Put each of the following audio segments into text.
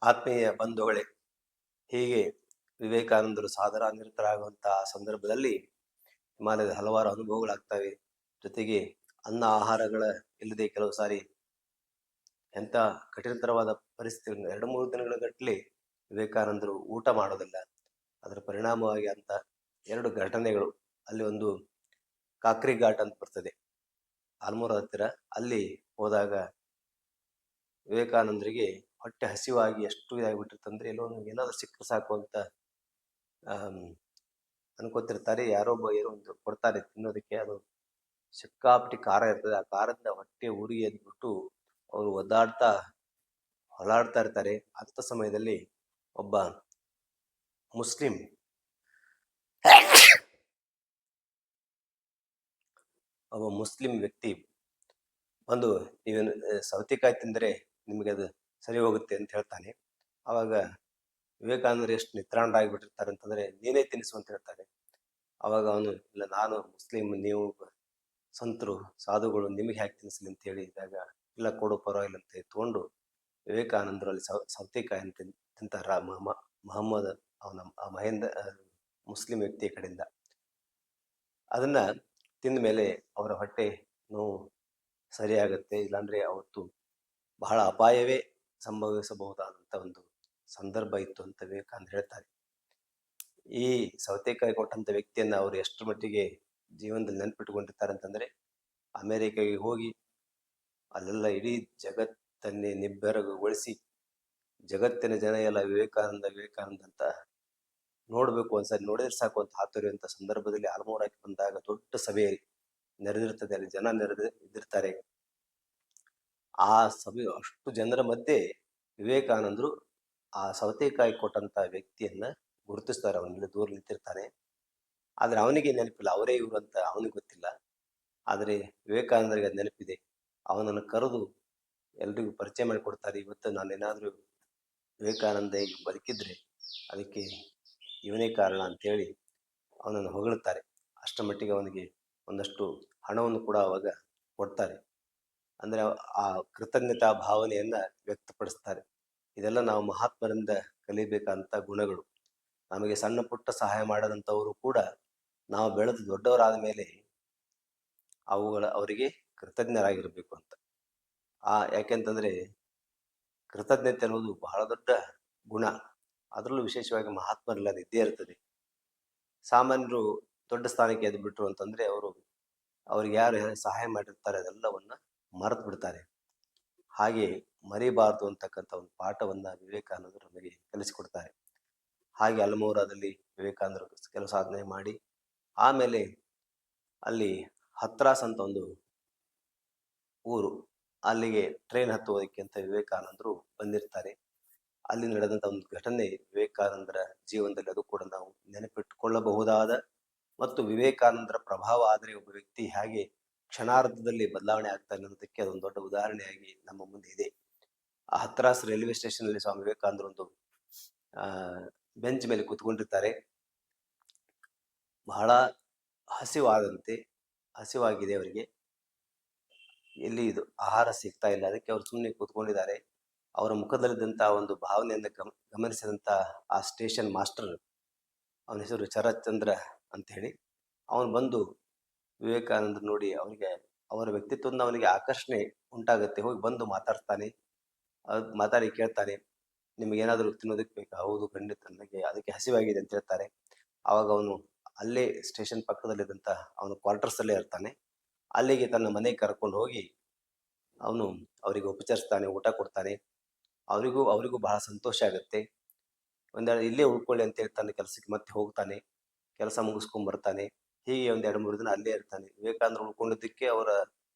ಆತ್ಮೀಯ ಬಂಧುಗಳೇ, ಹೀಗೆ ವಿವೇಕಾನಂದರು ಸಾಧನಾನಿರತರಾಗುವಂತಹ ಸಂದರ್ಭದಲ್ಲಿ ಹಿಮಾಲಯದ ಹಲವಾರು ಅನುಭವಗಳಾಗ್ತವೆ. ಜೊತೆಗೆ ಅನ್ನ ಆಹಾರಗಳ ಇಲ್ಲದೆ ಕೆಲವು ಸಾರಿ ಎಂಥ ಕಠಿಣತರವಾದ ಪರಿಸ್ಥಿತಿಗಳನ್ನು 2-3 ದಿನಗಳ ಗಟ್ಟಲೆ ವಿವೇಕಾನಂದರು ಊಟ ಮಾಡೋದಿಲ್ಲ. ಅದರ ಪರಿಣಾಮವಾಗಿ ಅಂತ 2 ಘಟನೆಗಳು. ಅಲ್ಲಿ ಒಂದು ಕಾಕ್ರಿ ಘಾಟ್ ಅಂತ ಬರ್ತದೆ ಆಲ್ಮೂರ ಹತ್ತಿರ. ಅಲ್ಲಿ ಹೋದಾಗ ವಿವೇಕಾನಂದರಿಗೆ ಹೊಟ್ಟೆ ಹಸಿವಾಗಿ ಎಷ್ಟು ಇದಾಗಿಬಿಟ್ಟಿರ್ತಂದ್ರೆ ಎಲ್ಲೋ ಏನಾದ್ರು ಸಿಕ್ಕರೆ ಸಾಕು ಅಂತ ಅನ್ಕೋತಿರ್ತಾರೆ. ಯಾರೊಬ್ಬ ಏನೋ ಒಂದು ಕೊಡ್ತಾರೆ ತಿನ್ನೋದಕ್ಕೆ. ಅದು ಸಿಕ್ಕಾಪಟ್ಟಿ ಖಾರ ಇರ್ತದೆ. ಆ ಖಾರದಿಂದ ಹೊಟ್ಟೆ ಉರಿ ಎದ್ಬಿಟ್ಟು ಅವರು ಒದ್ದಾಡ್ತಾ ಹೊಲಾಡ್ತಾ ಇರ್ತಾರೆ. ಅಂಥ ಸಮಯದಲ್ಲಿ ಒಬ್ಬ ಮುಸ್ಲಿಂ ವ್ಯಕ್ತಿ ಬಂದು, ನೀವೇನು ಸೌತೆಕಾಯಿ ತಿಂದರೆ ನಿಮಗೆ ಅದು ಸರಿ ಹೋಗುತ್ತೆ ಅಂತ ಹೇಳ್ತಾನೆ. ಆವಾಗ ವಿವೇಕಾನಂದರು ಎಷ್ಟು ನಿತ್ರಾಣರಾಗಿಬಿಟ್ಟಿರ್ತಾರೆ ಅಂತಂದ್ರೆ, ನೀನೇ ತಿನ್ನಿಸು ಅಂತ ಹೇಳ್ತಾರೆ. ಅವಾಗ ಅವನು, ಇಲ್ಲ ನಾನು ಮುಸ್ಲಿಂ, ನೀವು ಸಂತರು ಸಾಧುಗಳು, ನಿಮಗೆ ಹ್ಯಾಕೆ ತಿನ್ನಿಸ್ಲಿ ಅಂತ ಹೇಳಿದಾಗ, ಇಲ್ಲ ಕೊಡು ಪರವಾಗಿಲ್ಲ ಅಂತ ತಗೊಂಡು ವಿವೇಕಾನಂದರು ಅಲ್ಲಿ ಸೌತೆಕಾಯಿ ತಿಂತಾರ. ಮಹಮ್ಮದ್ ಅವನ ಮಹೇಂದ್ರ ಮುಸ್ಲಿಂ ವ್ಯಕ್ತಿಯ ಕಡೆಯಿಂದ ಅದನ್ನ ತಿಂದ ಮೇಲೆ ಅವರ ಹೊಟ್ಟೆ ನೋವು ಸರಿಯಾಗತ್ತೆ. ಇಲ್ಲಾಂದ್ರೆ ಅವತ್ತು ಬಹಳ ಅಪಾಯವೇ ಸಂಭವಿಸಬಹುದಾದಂಥ ಒಂದು ಸಂದರ್ಭ ಇತ್ತು ಅಂತ ವಿವೇಕಾನಂದರು ಹೇಳ್ತಾರೆ. ಈ ಸೌತೆಕಾಯಿ ಕೊಟ್ಟಂತ ವ್ಯಕ್ತಿಯನ್ನ ಅವರು ಎಷ್ಟು ಮಟ್ಟಿಗೆ ಜೀವನದಲ್ಲಿ ನೆನಪಿಟ್ಟುಕೊಂಡಿರ್ತಾರೆ ಅಂತಂದ್ರೆ, ಅಮೆರಿಕೆಗೆ ಹೋಗಿ ಅಲ್ಲೆಲ್ಲ ಇಡೀ ಜಗತ್ತನ್ನೇ ನಿಬ್ಬೆರಗುಗೊಳಿಸಿ ಜಗತ್ತಿನ ಜನ ಎಲ್ಲ ವಿವೇಕಾನಂದ ಅಂತ ನೋಡ್ಬೇಕು, ಒಂದ್ಸರಿ ನೋಡಿದ್ರೆ ಸಾಕು ಅಂತ ಹಾತೊರೆಯುವಂತ ಸಂದರ್ಭದಲ್ಲಿ ಆಲ್ಮೋರಾಕ್ಕೆ ಬಂದಾಗ ದೊಡ್ಡ ಸಭೆ ನೆರೆದಿರ್ತದೆ. ಅಲ್ಲಿ ಜನ ಇದ್ದಿರ್ತಾರೆ. ಆ ಸಭೆ ಅಷ್ಟು ಜನರ ಮಧ್ಯೆ ವಿವೇಕಾನಂದರು ಆ ಸೌತೆಕಾಯಿ ಕೊಟ್ಟಂತ ವ್ಯಕ್ತಿಯನ್ನ ಗುರುತಿಸ್ತಾರೆ. ಅವನಿಂದ ದೂರ ನಿಂತಿರ್ತಾನೆ. ಆದ್ರೆ ಅವನಿಗೆ ನೆನಪಿಲ್ಲ, ಅವರೇ ಇವರು ಅಂತ ಅವನಿಗೆ ಗೊತ್ತಿಲ್ಲ. ಆದರೆ ವಿವೇಕಾನಂದರಿಗೆ ಅದು ನೆನಪಿದೆ. ಅವನನ್ನು ಕರೆದು ಎಲ್ರಿಗೂ ಪರಿಚಯ ಮಾಡಿಕೊಡ್ತಾರೆ. ಇವತ್ತು ನಾನೇನಾದ್ರೂ ವಿವೇಕಾನಂದ ಈಗ ಬದುಕಿದ್ರೆ ಅದಕ್ಕೆ ಇವನೇ ಕಾರಣ ಅಂತೇಳಿ ಅವನನ್ನು ಹೊಗಳುತ್ತಾರೆ. ಅಷ್ಟರ ಮಟ್ಟಿಗೆ ಅವನಿಗೆ ಒಂದಷ್ಟು ಹಣವನ್ನು ಕೂಡ ಅವಾಗ ಕೊಡ್ತಾರೆ. ಅಂದ್ರೆ ಆ ಕೃತಜ್ಞತಾ ಭಾವನೆಯನ್ನ ವ್ಯಕ್ತಪಡಿಸ್ತಾರೆ. ಇದೆಲ್ಲ ನಾವು ಮಹಾತ್ಮರಿಂದ ಕಲಿಬೇಕಂತ ಗುಣಗಳು. ನಮಗೆ ಸಣ್ಣ ಪುಟ್ಟ ಸಹಾಯ ಮಾಡದಂಥವರು ಕೂಡ ನಾವು ಬೆಳೆದು ದೊಡ್ಡವರಾದ ಮೇಲೆ ಅವರಿಗೆ ಕೃತಜ್ಞರಾಗಿರ್ಬೇಕು ಅಂತ. ಯಾಕೆಂತಂದ್ರೆ ಕೃತಜ್ಞತೆ ಅನ್ನೋದು ಬಹಳ ದೊಡ್ಡ ಗುಣ. ಅದರಲ್ಲೂ ವಿಶೇಷವಾಗಿ ಮಹಾತ್ಮರೆಲ್ಲ ಇದ್ದೇ ಇರ್ತದೆ. ಸಾಮಾನ್ಯರು ದೊಡ್ಡ ಸ್ಥಾನಕ್ಕೆ ಎದ್ದು ಬಿಟ್ರು ಅಂತಂದ್ರೆ ಅವ್ರಿಗೆ ಯಾರು ಸಹಾಯ ಮಾಡಿರ್ತಾರೆ ಅದೆಲ್ಲವನ್ನ ಮರೆತು ಬಿಡ್ತಾರೆ. ಹಾಗೆ ಮರಿಬಾರದು ಅಂತಕ್ಕಂಥ ಒಂದು ಪಾಠವನ್ನ ವಿವೇಕಾನಂದರು ನಮಗೆ ಕಲಿಸಿಕೊಡ್ತಾರೆ. ಹಾಗೆ ಅಲ್ಮೋರಾದಲ್ಲಿ ವಿವೇಕಾನಂದರು ಕೆಲವು ಸಾಧನೆ ಮಾಡಿ ಆಮೇಲೆ ಅಲ್ಲಿ ಹತ್ರಾಸ್ ಅಂತ ಒಂದು ಊರು, ಅಲ್ಲಿಗೆ ಟ್ರೈನ್ ಹತ್ತುವುದಕ್ಕೆ ಅಂತ ವಿವೇಕಾನಂದರು ಬಂದಿರ್ತಾರೆ. ಅಲ್ಲಿ ನಡೆದಂತ ಒಂದು ಘಟನೆ ವಿವೇಕಾನಂದರ ಜೀವನದಲ್ಲಿ ಅದು ಕೂಡ ನಾವು ನೆನಪಿಟ್ಟುಕೊಳ್ಳಬಹುದಾದ ಮತ್ತು ವಿವೇಕಾನಂದರ ಪ್ರಭಾವ ಆದರೆ ಒಬ್ಬ ವ್ಯಕ್ತಿ ಹೇಗೆ ಕ್ಷಣಾರ್ಧದಲ್ಲಿ ಬದಲಾವಣೆ ಆಗ್ತಾನೆ ಅನ್ನೋದಕ್ಕೆ ಅದೊಂದು ದೊಡ್ಡ ಉದಾಹರಣೆಯಾಗಿ ನಮ್ಮ ಮುಂದೆ ಇದೆ. ಆ ಹತ್ರಾಸ್ ರೈಲ್ವೆ ಸ್ಟೇಷನ್ ಅಲ್ಲಿ ಸ್ವಾಮಿ ವಿವೇಕಾನಂದರು ಒಂದು ಬೆಂಚ್ ಮೇಲೆ ಕೂತ್ಕೊಂಡಿರ್ತಾರೆ. ಬಹಳ ಹಸಿವಾಗಿದೆ ಅವರಿಗೆ. ಎಲ್ಲಿ ಇದು ಆಹಾರ ಸಿಗ್ತಾ ಇಲ್ಲ. ಅದಕ್ಕೆ ಅವರು ಸುಮ್ಮನೆ ಕೂತ್ಕೊಂಡಿದ್ದಾರೆ. ಅವರ ಮುಖದಲ್ಲಿದ್ದಂತಹ ಒಂದು ಭಾವನೆಯನ್ನು ಗಮನಿಸಿದಂತ ಆ ಸ್ಟೇಷನ್ ಮಾಸ್ಟರ್, ಅವನ ಹೆಸರು ಶರತ್ಚಂದ್ರ ಅಂತ ಹೇಳಿ, ಅವನು ಬಂದು ವಿವೇಕಾನಂದ ನೋಡಿ ಅವರ ವ್ಯಕ್ತಿತ್ವದಿಂದ ಅವನಿಗೆ ಆಕರ್ಷಣೆ ಉಂಟಾಗುತ್ತೆ. ಹೋಗಿ ಬಂದು ಮಾತಾಡಿ ಕೇಳ್ತಾನೆ, ನಿಮಗೇನಾದರೂ ತಿನ್ನೋದಕ್ಕೆ ಬೇಕಾ? ಹೌದು, ಖಂಡಿತ, ನನಗೆ ಅದಕ್ಕೆ ಹಸಿವಾಗಿದೆ ಅಂತ ಹೇಳ್ತಾರೆ. ಆವಾಗ ಅವನು ಅಲ್ಲೇ ಸ್ಟೇಷನ್ ಪಕ್ಕದಲ್ಲಿದ್ದಂತ ಅವನು ಕ್ವಾರ್ಟರ್ಸ್ ಅಲ್ಲೇ ಇರ್ತಾನೆ. ಅಲ್ಲಿಗೆ ತನ್ನ ಮನೆಗೆ ಕರ್ಕೊಂಡು ಹೋಗಿ ಅವನು ಅವರಿಗೆ ಉಪಚರಿಸ್ತಾನೆ, ಊಟ ಕೊಡ್ತಾನೆ. ಅವರಿಗೂ ಬಹಳ ಸಂತೋಷ ಆಗುತ್ತೆ. ಒಂದೆರಡು ಇಲ್ಲೇ ಉಳ್ಕೊಳ್ಳಿ ಅಂತ ಹೇಳ್ತಾನೆ. ಕೆಲಸಕ್ಕೆ ಮತ್ತೆ ಹೋಗ್ತಾನೆ, ಕೆಲಸ ಮುಗಿಸ್ಕೊಂಡ್ ಬರ್ತಾನೆ. ಹೀಗೆ 2-3 ದಿನ ಅಲ್ಲೇ ಇರ್ತಾನೆ. ವಿವೇಕಾನಂದರು ಉಳ್ಕೊಂಡಿದ್ದಕ್ಕೆ ಅವ್ರ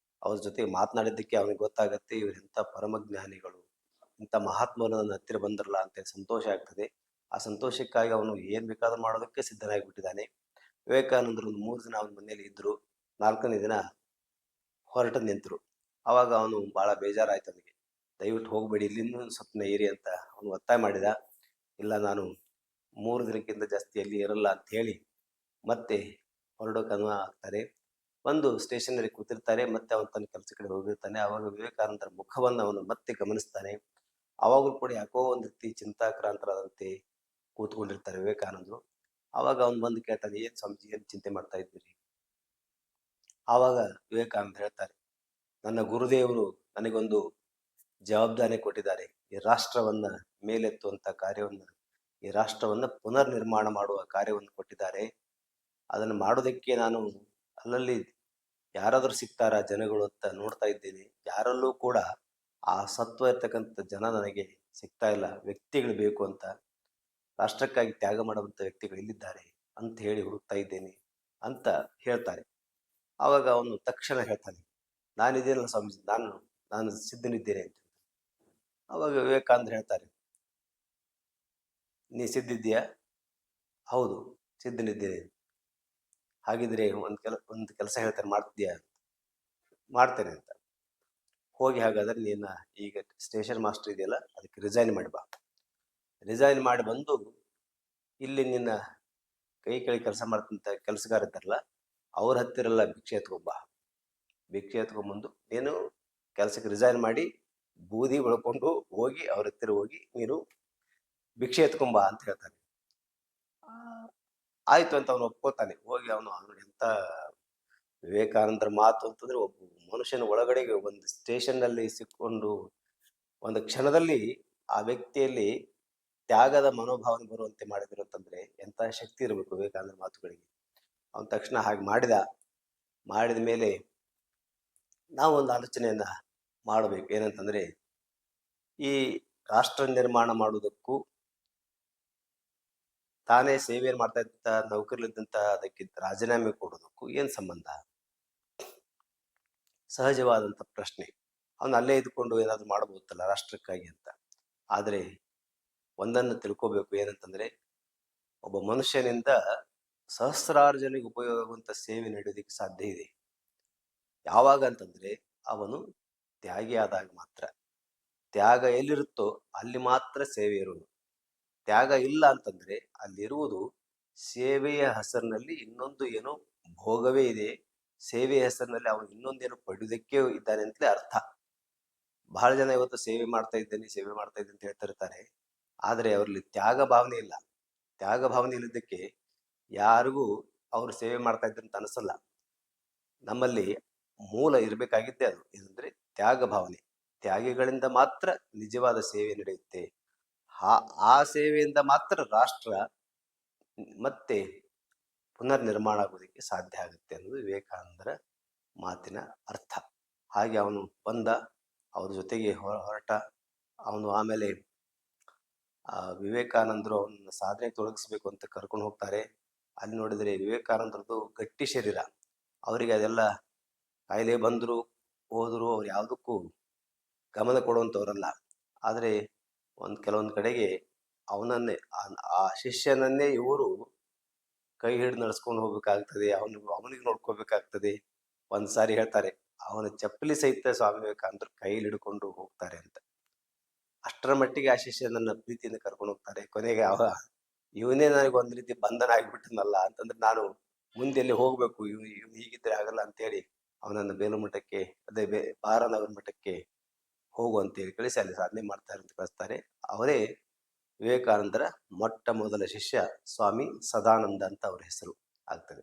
ಜೊತೆ ಮಾತನಾಡಿದ್ದಕ್ಕೆ ಅವನಿಗೆ ಗೊತ್ತಾಗತ್ತೆ, ಇವ್ರು ಎಂಥ ಪರಮಜ್ಞಾನಿಗಳು, ಇಂಥ ಮಹಾತ್ಮರು ನನ್ನ ಹತ್ತಿರ ಬಂದ್ರಲ್ಲ ಅಂತ ಸಂತೋಷ ಆಗ್ತದೆ. ಆ ಸಂತೋಷಕ್ಕಾಗಿ ಅವನು ಏನ್ ಬೇಕಾದ್ರೂ ಮಾಡೋದಕ್ಕೆ ಸಿದ್ಧನಾಗಿಬಿಟ್ಟಿದ್ದಾನೆ. ವಿವೇಕಾನಂದರು ಒಂದು 3 ದಿನ ಅವನ ಮನೆಯಲ್ಲಿ ಇದ್ರು. 4ನೇ ದಿನ ಹೊರಟು ನಿಂತರು. ಅವಾಗ ಅವನು ಬಹಳ ಬೇಜಾರಾಯ್ತು. ಅವನಿಗೆ ದಯವಿಟ್ಟು ಹೋಗ್ಬೇಡಿ, ಇಲ್ಲಿಂದ ಸ್ವಲ್ಪ ಏರಿ ಅಂತ ಅವನು ಒತ್ತಾಯ ಮಾಡಿದ. ಇಲ್ಲ, ನಾನು 3 ದಿನಕ್ಕಿಂತ ಜಾಸ್ತಿ ಎಲ್ಲಿ ಇರಲ್ಲ ಅಂತ ಹೇಳಿ ಮತ್ತೆ ಹೊರಡೋಕೆ ಅನುವು ಆಗ್ತಾರೆ. ಒಂದು ಸ್ಟೇಷನಲ್ಲಿ ಕೂತಿರ್ತಾರೆ. ಮತ್ತೆ ಅವನು ತನ್ನ ಕೆಲಸ ಕಡೆ ಹೋಗಿರ್ತಾನೆ. ಆವಾಗ ವಿವೇಕಾನಂದರ ಮುಖವನ್ನು ಅವನು ಮತ್ತೆ ಗಮನಿಸ್ತಾನೆ. ಅವಾಗಲೂ ಕೂಡ ಯಾಕೋ ಒಂದು ರೀತಿ ಚಿಂತಾಕ್ರಾಂತರಾದಂತೆ ಕೂತ್ಕೊಂಡಿರ್ತಾರೆ ವಿವೇಕಾನಂದರು. ಅವಾಗ ಅವ್ನು ಬಂದು ಕೇಳ್ತಾನೆ, ಏನ್ ಸ್ವಾಮೀಜಿ ಏನ್ ಚಿಂತೆ ಮಾಡ್ತಾ ಇದ್ದೀರಿ? ಆವಾಗ ವಿವೇಕಾನಂದ ಹೇಳ್ತಾರೆ, ನನ್ನ ಗುರುದೇವರು ನನಗೊಂದು ಜವಾಬ್ದಾರಿ ಕೊಟ್ಟಿದ್ದಾರೆ. ಈ ರಾಷ್ಟ್ರವನ್ನ ಮೇಲೆತ್ತುವಂತ ಕಾರ್ಯವನ್ನ, ಈ ರಾಷ್ಟ್ರವನ್ನ ಪುನರ್ ನಿರ್ಮಾಣ ಮಾಡುವ ಕಾರ್ಯವನ್ನು ಕೊಟ್ಟಿದ್ದಾರೆ. ಅದನ್ನು ಮಾಡೋದಕ್ಕೆ ನಾನು ಅಲ್ಲಲ್ಲಿ ಯಾರಾದ್ರೂ ಸಿಗ್ತಾರ ಜನಗಳು ಅಂತ ನೋಡ್ತಾ ಇದ್ದೀನಿ. ಯಾರಲ್ಲೂ ಕೂಡ ಆ ಸತ್ವ ಇರ್ತಕ್ಕಂಥ ಜನ ನನಗೆ ಸಿಗ್ತಾ ಇಲ್ಲ. ವ್ಯಕ್ತಿಗಳು ಬೇಕು ಅಂತ, ರಾಷ್ಟ್ರಕ್ಕಾಗಿ ತ್ಯಾಗ ಮಾಡುವಂತ ವ್ಯಕ್ತಿಗಳು ಇಲ್ಲಿದ್ದಾರೆ ಅಂತ ಹೇಳಿ ಹುಡುಕ್ತಾ ಇದ್ದೇನೆ ಅಂತ ಹೇಳ್ತಾರೆ. ಆವಾಗ ಅವನು ತಕ್ಷಣ ಹೇಳ್ತಾನೆ, ನಾನಿದ್ದೇನಲ್ಲ ಸ್ವಾಮೀಜಿ, ನಾನು ಸಿದ್ಧನಿದ್ದೇನೆ ಅಂತ. ಅವಾಗ ವಿವೇಕಾನಂದ ಹೇಳ್ತಾರೆ, ನೀ ಸಿದ್ಧಿದ್ದೀಯಾ? ಹೌದು, ಸಿದ್ಧನಿದ್ದೇನೆ. ಹಾಗಿದ್ರೆ ಒಂದು ಕೆಲಸ ಹೇಳ್ತಾರೆ, ಮಾಡ್ತಿದ್ಯಾ? ಮಾಡ್ತೇನೆ ಅಂತ. ಹೋಗಿ ಹಾಗಾದ್ರೆ ನೀನು ಈಗ ಸ್ಟೇಷನ್ ಮಾಸ್ಟರ್ ಇದೆಯಲ್ಲ, ಅದಕ್ಕೆ ರಿಸೈನ್ ಮಾಡಿ ಬಾ. ರಿಸೈನ್ ಮಾಡಿ ಬಂದು ಇಲ್ಲಿ ನಿನ್ನ ಕೈ ಕೆಳಗೆ ಕೆಲಸ ಮಾಡ್ತಂತ ಕೆಲಸಗಾರ ಇದ್ದಾರಲ್ಲ, ಅವ್ರ ಹತ್ತಿರಲ್ಲ ಭಿಕ್ಷೆ ಎತ್ಕೊಂಬ. ಭಿಕ್ಷೆ ಎತ್ಕೊಂಡ್ಬಂದು ನೀನು ಕೆಲಸಕ್ಕೆ ರಿಸೈನ್ ಮಾಡಿ ಬೂದಿ ಬೆಳ್ಕೊಂಡು ಹೋಗಿ ಅವ್ರ ಹತ್ತಿರ ಹೋಗಿ ನೀನು ಭಿಕ್ಷೆ ಎತ್ಕೊಂಬ ಅಂತ ಹೇಳ್ತಾನೆ. ಆಯ್ತು ಅಂತ ಅವನು ಒಪ್ಕೋತಾನೆ. ಹೋಗಿ ಅವನು ಎಂತ ವಿವೇಕಾನಂದರ ಮಾತು ಅಂತಂದ್ರೆ, ಒಬ್ಬ ಮನುಷ್ಯನ ಒಳಗಡೆಗೆ ಒಂದು ಸ್ಟೇಷನ್ ನಲ್ಲಿ ಸಿಕ್ಕೊಂಡು ಒಂದು ಕ್ಷಣದಲ್ಲಿ ಆ ವ್ಯಕ್ತಿಯಲ್ಲಿ ತ್ಯಾಗದ ಮನೋಭಾವನೆ ಬರುವಂತೆ ಮಾಡಿದ್ರು ಅಂತಂದ್ರೆ ಎಂತ ಶಕ್ತಿ ಇರಬೇಕು ವಿವೇಕಾನಂದರ ಮಾತುಗಳಿಗೆ. ಅವನ ತಕ್ಷಣ ಹಾಗೆ ಮಾಡಿದ ಮೇಲೆ ನಾವು ಒಂದು ಆಲೋಚನೆಯನ್ನ ಮಾಡಬೇಕು. ಏನಂತಂದ್ರೆ, ಈ ರಾಷ್ಟ್ರ ನಿರ್ಮಾಣ ಮಾಡುವುದಕ್ಕೂ ತಾನೇ ಸೇವೆಯನ್ನು ಮಾಡ್ತಾ ಇದ್ದ ನೌಕರಲಿದ್ದಂತ ಅದಕ್ಕೆ ರಾಜೀನಾಮೆ ಕೊಡೋದಕ್ಕೂ ಏನ್ ಸಂಬಂಧ? ಸಹಜವಾದಂತ ಪ್ರಶ್ನೆ. ಅವನು ಅಲ್ಲೇ ಇದ್ಕೊಂಡು ಏನಾದ್ರು ಮಾಡಬಹುದಲ್ಲ ರಾಷ್ಟ್ರಕ್ಕಾಗಿ ಅಂತ. ಆದ್ರೆ ಒಂದನ್ನು ತಿಳ್ಕೋಬೇಕು, ಏನಂತಂದ್ರೆ, ಒಬ್ಬ ಮನುಷ್ಯನಿಂದ ಸಹಸ್ರಾರು ಜನರಿಗೆ ಉಪಯೋಗ ಆಗುವಂತ ಸೇವೆ ನಡೆಯೋದಕ್ಕೆ ಸಾಧ್ಯ ಇದೆ. ಯಾವಾಗ ಅಂತಂದ್ರೆ, ಅವನು ತ್ಯಾಗಿ ಆದಾಗ ಮಾತ್ರ. ತ್ಯಾಗ ಎಲ್ಲಿರುತ್ತೋ ಅಲ್ಲಿ ಮಾತ್ರ ಸೇವೆ ಇರುವುದು. ತ್ಯಾಗ ಇಲ್ಲ ಅಂತಂದ್ರೆ ಅಲ್ಲಿರುವುದು ಸೇವೆಯ ಹೆಸರಿನಲ್ಲಿ ಇನ್ನೊಂದು ಏನೋ ಭೋಗವೇ ಇದೆ. ಸೇವೆಯ ಹೆಸರಿನಲ್ಲಿ ಅವನು ಇನ್ನೊಂದೇನೋ ಪಡೆಯುವುದಕ್ಕೆ ಇದ್ದಾನೆ ಅಂತಲೇ ಅರ್ಥ. ಬಹಳ ಜನ ಇವತ್ತು ಸೇವೆ ಮಾಡ್ತಾ ಇದ್ದೇನೆ ಅಂತ ಹೇಳ್ತಾ ಇರ್ತಾರೆ. ಆದ್ರೆ ಅವರಲ್ಲಿ ತ್ಯಾಗ ಭಾವನೆ ಇಲ್ಲ. ತ್ಯಾಗ ಭಾವನೆ ಇಲ್ಲದಕ್ಕೆ ಯಾರಿಗೂ ಅವ್ರು ಸೇವೆ ಮಾಡ್ತಾ ಇದ್ದಾರೆ ಅಂತ ಅನಿಸಲ್ಲ. ನಮ್ಮಲ್ಲಿ ಮೂಲ ಇರಬೇಕಾಗಿದ್ದೆ ಅದು ಏನಂದ್ರೆ ತ್ಯಾಗ ಭಾವನೆ. ತ್ಯಾಗಿಗಳಿಂದ ಮಾತ್ರ ನಿಜವಾದ ಸೇವೆ ನಡೆಯುತ್ತೆ. ಆ ಸೇವೆಯಿಂದ ಮಾತ್ರ ರಾಷ್ಟ್ರ ಮತ್ತೆ ಪುನರ್ ನಿರ್ಮಾಣ ಆಗೋದಕ್ಕೆ ಸಾಧ್ಯ ಆಗುತ್ತೆ ಅನ್ನೋದು ವಿವೇಕಾನಂದರ ಮಾತಿನ ಅರ್ಥ. ಹಾಗೆ ಅವನು ಬಂದ, ಅವ್ರ ಜೊತೆಗೆ ಹೊರಟ. ಅವನು ಆಮೇಲೆ ವಿವೇಕಾನಂದರು ಅವನ ಸಾಧನೆ ತೊಡಗಿಸ್ಬೇಕು ಅಂತ ಕರ್ಕೊಂಡು ಹೋಗ್ತಾರೆ. ಅಲ್ಲಿ ನೋಡಿದ್ರೆ ವಿವೇಕಾನಂದರದ್ದು ಗಟ್ಟಿ ಶರೀರ. ಅವರಿಗೆ ಅದೆಲ್ಲ ಕಾಯಿಲೆ ಬಂದ್ರು ಹೋದ್ರು ಅವ್ರು ಯಾವುದಕ್ಕೂ ಗಮನ ಕೊಡುವಂಥವ್ರಲ್ಲ. ಆದ್ರೆ ಕೆಲವೊಂದು ಕಡೆಗೆ ಅವನನ್ನೇ ಆ ಶಿಷ್ಯನನ್ನೇ ಇವರು ಕೈ ಹಿಡಿದು ನಡೆಸ್ಕೊಂಡು ಹೋಗ್ಬೇಕಾಗ್ತದೆ. ಅವನಿಗೆ ನೋಡ್ಕೋಬೇಕಾಗ್ತದೆ. ಒಂದ್ಸಾರಿ ಹೇಳ್ತಾರೆ, ಅವನ ಚಪ್ಪಲಿ ಸಹಿತ ಸ್ವಾಮಿ ವಿವೇಕಾನಂದರು ಕೈಲಿ ಹಿಡ್ಕೊಂಡು ಹೋಗ್ತಾರೆ ಅಂತ. ಅಷ್ಟರ ಮಟ್ಟಿಗೆ ಆ ಶಿಷ್ಯನನ್ನ ಪ್ರೀತಿಯಿಂದ ಕರ್ಕೊಂಡು ಹೋಗ್ತಾರೆ. ಕೊನೆಗೆ ಇವನೇ ನನಗೆ ಒಂದ್ ರೀತಿ ಬಂಧನ ಆಗಿಬಿಟ್ಟನಲ್ಲ ಅಂತಂದ್ರೆ, ನಾನು ಮುಂದೆ ಎಲ್ಲಿ ಹೋಗ್ಬೇಕು, ಇವನು ಹೀಗಿದ್ರೆ ಆಗಲ್ಲ ಅಂತೇಳಿ ಅವನನ್ನ ಬೇಲುಮಠಕ್ಕೆ, ಅದೇ ಬಾರನಗರ ಮಠಕ್ಕೆ ಹೋಗುವಂತೇಳಿ ಕಳಿಸಿ ಅಲ್ಲಿ ಸಾಧನೆ ಮಾಡ್ತಾರೆ ಅಂತ ಕಳಿಸ್ತಾರೆ. ಅವರೇ ವಿವೇಕಾನಂದರ ಮೊಟ್ಟ ಮೊದಲ ಶಿಷ್ಯ ಸ್ವಾಮಿ ಸದಾನಂದ ಅಂತ ಅವ್ರ ಹೆಸರು ಆಗ್ತದೆ.